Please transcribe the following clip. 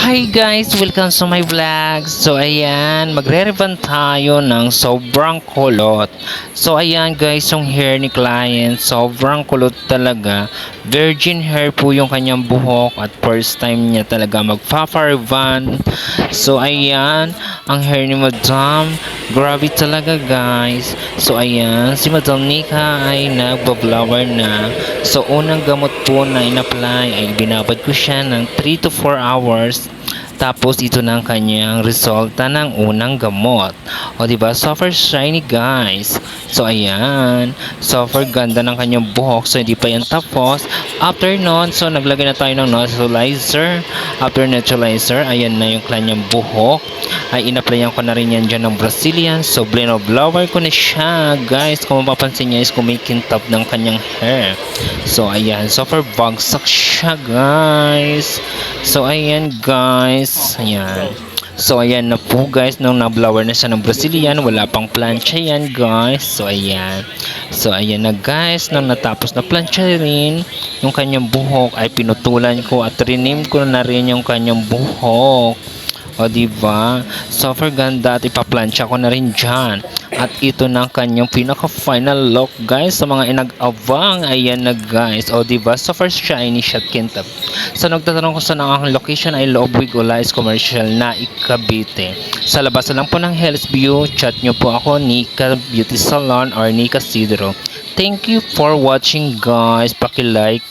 Hi guys! Welcome to my vlog. So ayan, magre-revamp tayo ng sobrang kulot. So ayan guys, yung hair ni client, sobrang kulot talaga. Virgin hair po yung kanyang buhok at first time niya talaga magpa-revamp. So ayan, ang hair ni Madam, grabe talaga guys. So ayan, si Madam Nika ay nagba-blower na. So unang gamot po na in-apply ay binabad ko siya ng 3 to 4 hours. Tapos ito na ang kanyang resulta ng unang gamot. O diba, super shiny guys. So ayan, super ganda ng kanyang buhok. So hindi pa yan tapos. After nun, so naglagay na tayo ng neutralizer. After neutralizer, ayan na yung kanyang buhok. Ay in-applyan ko na rin yan dyan ng Brazilian. So blower ko na siya guys. Kung mapapansin niya is kumikintab ng kanyang hair. So ayan, super bagsak siya guys. So ayan guys, ayan. So ayan na po guys, nung na-blower na siya ng Brazilian, wala pang plancha yan guys. So ayan. So ayan na guys, nung natapos na plancha rin yung kanyang buhok, ay pinutulan ko at rinim ko na rin yung kanyang buhok. O diba? Super ganda at ipaplansya ko na rin dyan. At ito na ang kanyang pinaka final look guys. Sa mga inag-abang, ayan na guys. O diba? Super shiny siya kintab. So nagtatanong ko sa ang location ay Loob Wigolais Commercial na Cavite. Sa labas na lang po ng Hills View, chat nyo po ako, Nika Beauty Salon or Nika Sidro. Thank you for watching guys. Paki-like.